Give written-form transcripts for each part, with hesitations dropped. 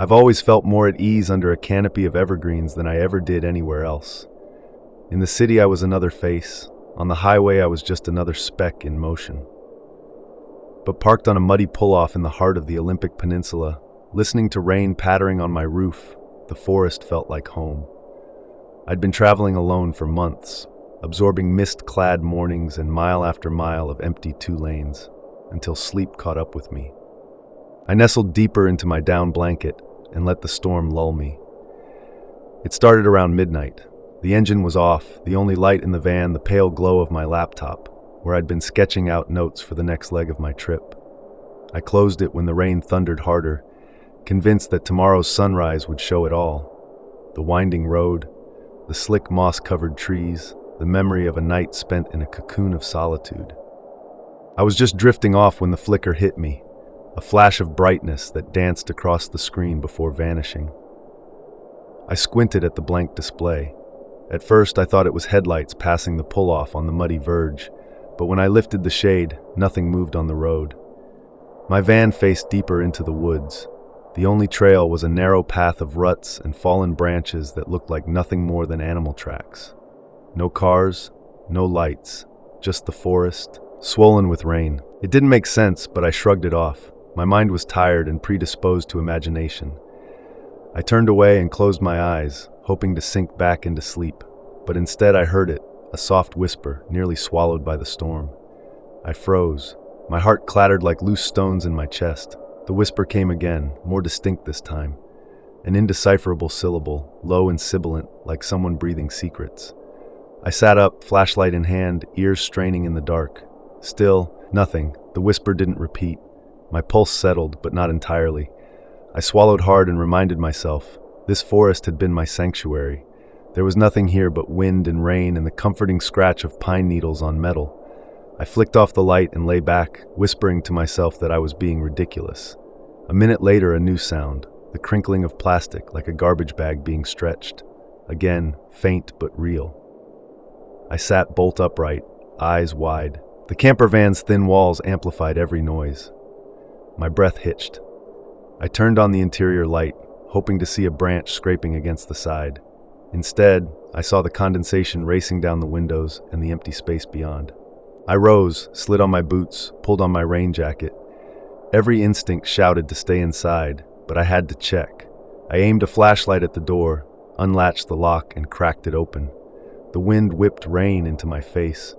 I've always felt more at ease under a canopy of evergreens than I ever did anywhere else. In the city, I was another face. On the highway, I was just another speck in motion. But parked on a muddy pull-off in the heart of the Olympic Peninsula, listening to rain pattering on my roof, the forest felt like home. I'd been traveling alone for months, absorbing mist-clad mornings and mile after mile of empty two lanes, until sleep caught up with me. I nestled deeper into my down blanket and let the storm lull me. It started around midnight. The engine was off, the only light in the van the pale glow of my laptop, where I'd been sketching out notes for the next leg of my trip. I closed it when the rain thundered harder, convinced that tomorrow's sunrise would show it all. The winding road, the slick moss-covered trees, the memory of a night spent in a cocoon of solitude. I was just drifting off when the flicker hit me, a flash of brightness that danced across the screen before vanishing. I squinted at the blank display. At first, I thought it was headlights passing the pull-off on the muddy verge, but when I lifted the shade, nothing moved on the road. My van faced deeper into the woods. The only trail was a narrow path of ruts and fallen branches that looked like nothing more than animal tracks. No cars, no lights, just the forest, swollen with rain. It didn't make sense, but I shrugged it off. My mind was tired and predisposed to imagination. I turned away and closed my eyes, hoping to sink back into sleep, but instead I heard it, a soft whisper, nearly swallowed by the storm. I froze. My heart clattered like loose stones in my chest. The whisper came again, more distinct this time. An indecipherable syllable, low and sibilant, like someone breathing secrets. I sat up, flashlight in hand, ears straining in the dark. Still, nothing. The whisper didn't repeat. My pulse settled, but not entirely. I swallowed hard and reminded myself, this forest had been my sanctuary. There was nothing here but wind and rain and the comforting scratch of pine needles on metal. I flicked off the light and lay back, whispering to myself that I was being ridiculous. A minute later, a new sound, the crinkling of plastic like a garbage bag being stretched. Again, faint but real. I sat bolt upright, eyes wide. The camper van's thin walls amplified every noise. My breath hitched. I turned on the interior light, hoping to see a branch scraping against the side. Instead, I saw the condensation racing down the windows and the empty space beyond. I rose, slid on my boots, pulled on my rain jacket. Every instinct shouted to stay inside, but I had to check. I aimed a flashlight at the door, unlatched the lock, and cracked it open. The wind whipped rain into my face.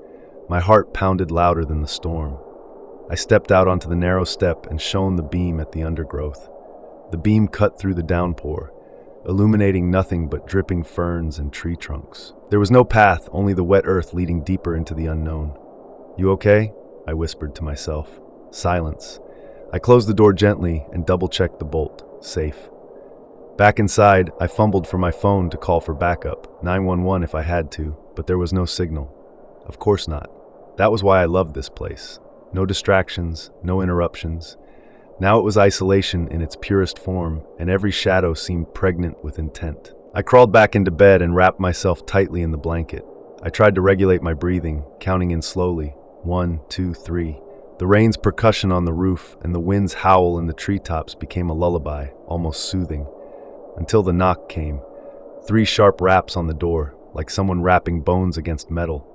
My heart pounded louder than the storm. I stepped out onto the narrow step and shone the beam at the undergrowth. The beam cut through the downpour, illuminating nothing but dripping ferns and tree trunks. There was no path, only the wet earth leading deeper into the unknown. "You okay?" I whispered to myself. Silence. I closed the door gently and double-checked the bolt. Safe. Back inside, I fumbled for my phone to call for backup, 911 if I had to, but there was no signal. Of course not. That was why I loved this place. No distractions, no interruptions. Now it was isolation in its purest form, and every shadow seemed pregnant with intent. I crawled back into bed and wrapped myself tightly in the blanket. I tried to regulate my breathing, counting in slowly. 1, 2, 3. The rain's percussion on the roof and the wind's howl in the treetops became a lullaby, almost soothing. Until the knock came. 3 sharp raps on the door, like someone rapping bones against metal.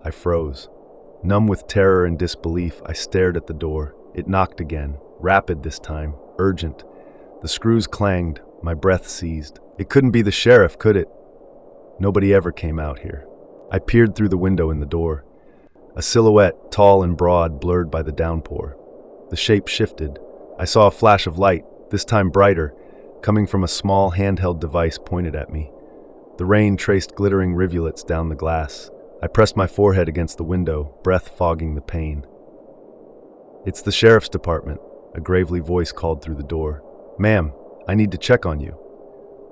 I froze. Numb with terror and disbelief, I stared at the door. It knocked again, rapid this time, urgent. The screws clanged, my breath seized. It couldn't be the sheriff, could it? Nobody ever came out here. I peered through the window in the door. A silhouette, tall and broad, blurred by the downpour. The shape shifted. I saw a flash of light, this time brighter, coming from a small handheld device pointed at me. The rain traced glittering rivulets down the glass. I pressed my forehead against the window, breath fogging the pain. "It's the sheriff's department," a gravely voice called through the door. "Ma'am, I need to check on you."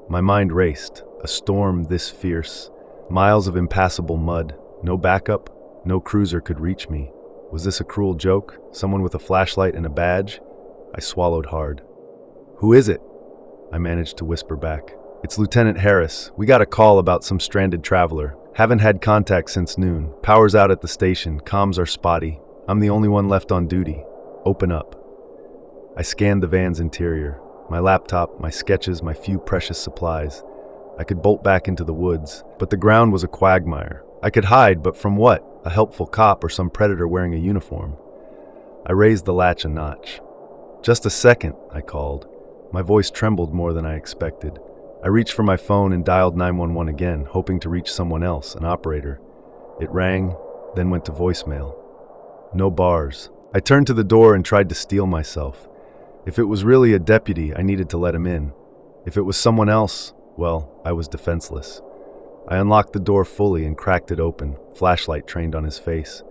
My mind raced. A storm this fierce. Miles of impassable mud. No backup. No cruiser could reach me. Was this a cruel joke? Someone with a flashlight and a badge? I swallowed hard. "Who is it?" I managed to whisper back. "It's Lieutenant Harris. We got a call about some stranded traveler. Haven't had contact since noon. Power's out at the station. Comms are spotty. I'm the only one left on duty. Open up." I scanned the van's interior. My laptop, my sketches, my few precious supplies. I could bolt back into the woods, but the ground was a quagmire. I could hide, but from what? A helpful cop or some predator wearing a uniform? I raised the latch a notch. "Just a second," I called. My voice trembled more than I expected. I reached for my phone and dialed 911 again, hoping to reach someone else, an operator. It rang, then went to voicemail. No bars. I turned to the door and tried to steel myself. If it was really a deputy, I needed to let him in. If it was someone else, well, I was defenseless. I unlocked the door fully and cracked it open, flashlight trained on his face.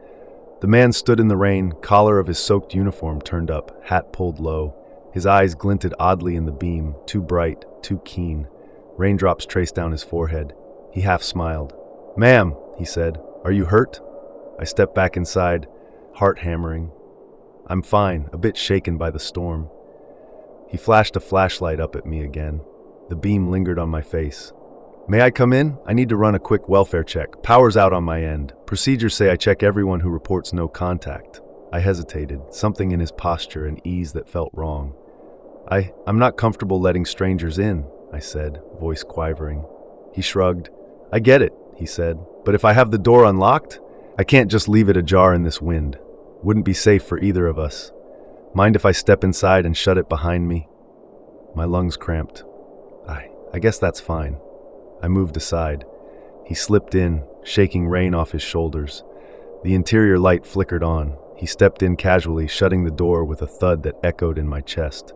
The man stood in the rain, collar of his soaked uniform turned up, hat pulled low. His eyes glinted oddly in the beam, too bright, too keen. Raindrops traced down his forehead. He half smiled. "Ma'am," he said, "are you hurt?" I stepped back inside, heart hammering. "I'm fine, a bit shaken by the storm." He flashed a flashlight up at me again. The beam lingered on my face. "May I come in? I need to run a quick welfare check. Power's out on my end. Procedures say I check everyone who reports no contact." I hesitated, something in his posture and ease that felt wrong. I'm not comfortable letting strangers in," I said, voice quivering. He shrugged. "I get it," he said, "but if I have the door unlocked, I can't just leave it ajar in this wind. Wouldn't be safe for either of us. Mind if I step inside and shut it behind me?" My lungs cramped. I guess that's fine." I moved aside. He slipped in, shaking rain off his shoulders. The interior light flickered on. He stepped in casually, shutting the door with a thud that echoed in my chest.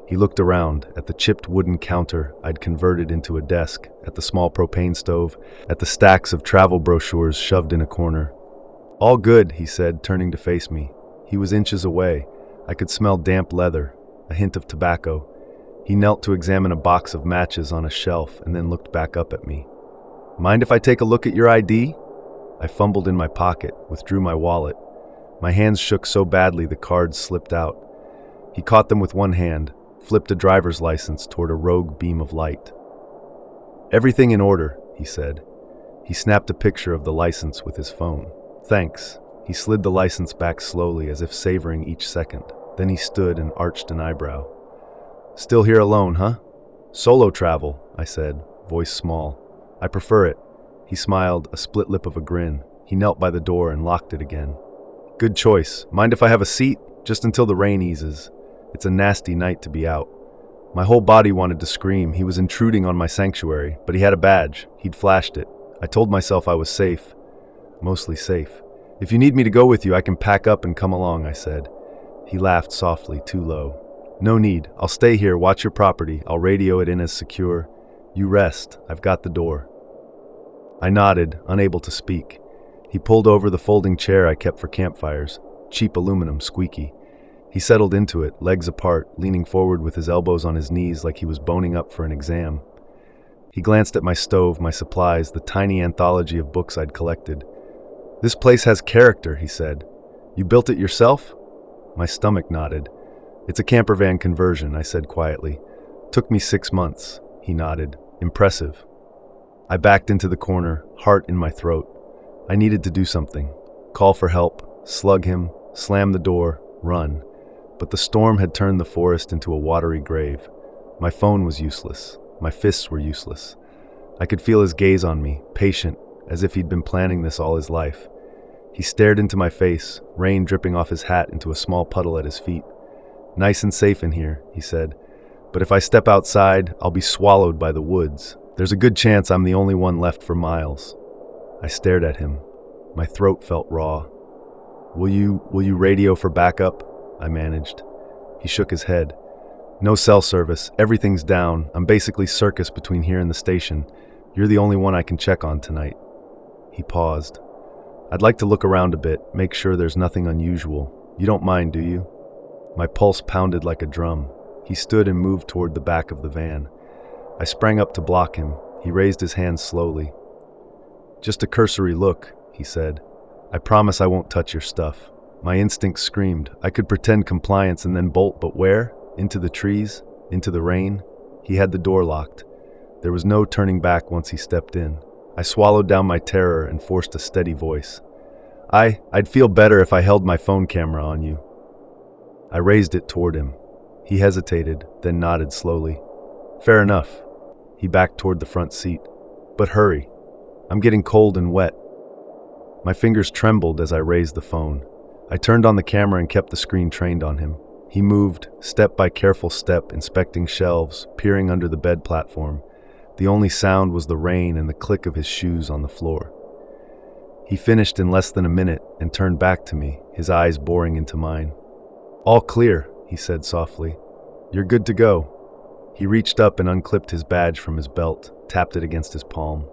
He looked around, at the chipped wooden counter I'd converted into a desk, at the small propane stove, at the stacks of travel brochures shoved in a corner. "All good," he said, turning to face me. He was inches away. I could smell damp leather, a hint of tobacco. He knelt to examine a box of matches on a shelf and then looked back up at me. "Mind if I take a look at your ID?" I fumbled in my pocket, withdrew my wallet. My hands shook so badly the cards slipped out. He caught them with one hand, flipped a driver's license toward a rogue beam of light. "Everything in order," he said. He snapped a picture of the license with his phone. "Thanks." He slid the license back slowly, as if savoring each second. Then he stood and arched an eyebrow. "Still here alone, huh?" "Solo travel," I said, voice small. "I prefer it." He smiled, a split lip of a grin. He knelt by the door and locked it again. "Good choice. Mind if I have a seat? Just until the rain eases. It's a nasty night to be out." My whole body wanted to scream. He was intruding on my sanctuary, but he had a badge. He'd flashed it. I told myself I was safe. Mostly safe. "If you need me to go with you, I can pack up and come along," I said. He laughed softly, too low. "No need. I'll stay here, watch your property. I'll radio it in as secure. You rest. I've got the door." I nodded, unable to speak. He pulled over the folding chair I kept for campfires. Cheap aluminum, squeaky. He settled into it, legs apart, leaning forward with his elbows on his knees like he was boning up for an exam. He glanced at my stove, my supplies, the tiny anthology of books I'd collected. "This place has character," he said. "You built it yourself?" My stomach nodded. "It's a camper van conversion," I said quietly. "Took me 6 months." He nodded. "Impressive." I backed into the corner, heart in my throat. I needed to do something. Call for help, slug him, slam the door, run. But the storm had turned the forest into a watery grave. My phone was useless. My fists were useless. I could feel his gaze on me, patient, as if he'd been planning this all his life. He stared into my face, rain dripping off his hat into a small puddle at his feet. "Nice and safe in here," he said. "But if I step outside, I'll be swallowed by the woods. There's a good chance I'm the only one left for miles." I stared at him. My throat felt raw. Will you radio for backup?" I managed. He shook his head. "No cell service. Everything's down. I'm basically circus between here and the station. You're the only one I can check on tonight." He paused. "I'd like to look around a bit, make sure there's nothing unusual. You don't mind, do you?" My pulse pounded like a drum. He stood and moved toward the back of the van. I sprang up to block him. He raised his hands slowly. "Just a cursory look," he said. "I promise I won't touch your stuff." My instinct screamed. I could pretend compliance and then bolt, but where? Into the trees? Into the rain? He had the door locked. There was no turning back once he stepped in. I swallowed down my terror and forced a steady voice. I'd feel better if I held my phone camera on you." I raised it toward him. He hesitated, then nodded slowly. Fair enough. He backed toward the front seat. But hurry. I'm getting cold and wet. My fingers trembled as I raised the phone. I turned on the camera and kept the screen trained on him. He moved, step by careful step, inspecting shelves, peering under the bed platform. The only sound was the rain and the click of his shoes on the floor. He finished in less than a minute and turned back to me, his eyes boring into mine. All clear, he said softly. You're good to go. He reached up and unclipped his badge from his belt, tapped it against his palm.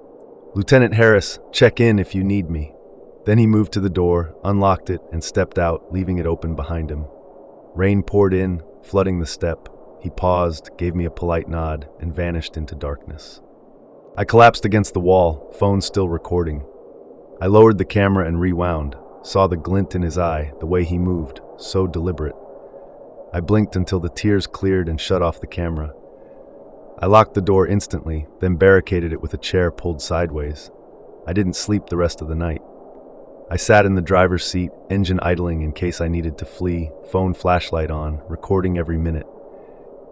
Lieutenant Harris, check in if you need me. Then he moved to the door, unlocked it, and stepped out, leaving it open behind him. Rain poured in, flooding the step. He paused, gave me a polite nod, and vanished into darkness. I collapsed against the wall, phone still recording. I lowered the camera and rewound, saw the glint in his eye, the way he moved, so deliberate. I blinked until the tears cleared and shut off the camera. I locked the door instantly, then barricaded it with a chair pulled sideways. I didn't sleep the rest of the night. I sat in the driver's seat, engine idling in case I needed to flee, phone flashlight on, recording every minute.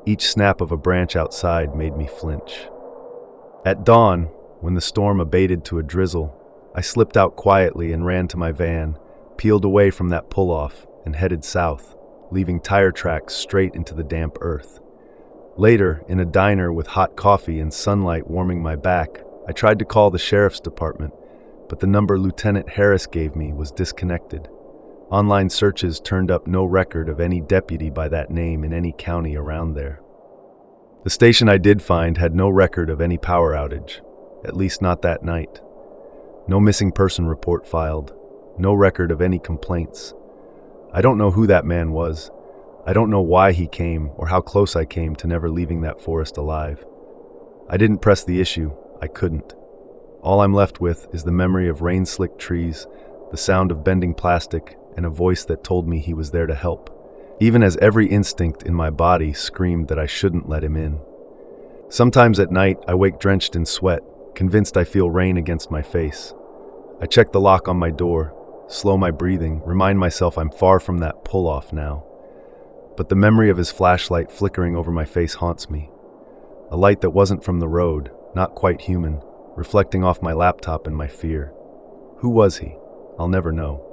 Each snap of a branch outside made me flinch. At dawn, when the storm abated to a drizzle, I slipped out quietly and ran to my van, peeled away from that pull-off, and headed south, leaving tire tracks straight into the damp earth. Later, in a diner with hot coffee and sunlight warming my back, I tried to call the sheriff's department, but the number Lieutenant Harris gave me was disconnected. Online searches turned up no record of any deputy by that name in any county around there. The station I did find had no record of any power outage, at least not that night. No missing person report filed, no record of any complaints. I don't know who that man was. I don't know why he came or how close I came to never leaving that forest alive. I didn't press the issue. I couldn't. All I'm left with is the memory of rain-slicked trees, the sound of bending plastic, and a voice that told me he was there to help, even as every instinct in my body screamed that I shouldn't let him in. Sometimes at night, I wake drenched in sweat, convinced I feel rain against my face. I check the lock on my door, slow my breathing, remind myself I'm far from that pull-off now. But the memory of his flashlight flickering over my face haunts me. A light that wasn't from the road, not quite human, reflecting off my laptop and my fear. Who was he? I'll never know.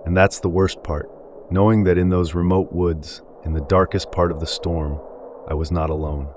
And that's the worst part, knowing that in those remote woods, in the darkest part of the storm, I was not alone.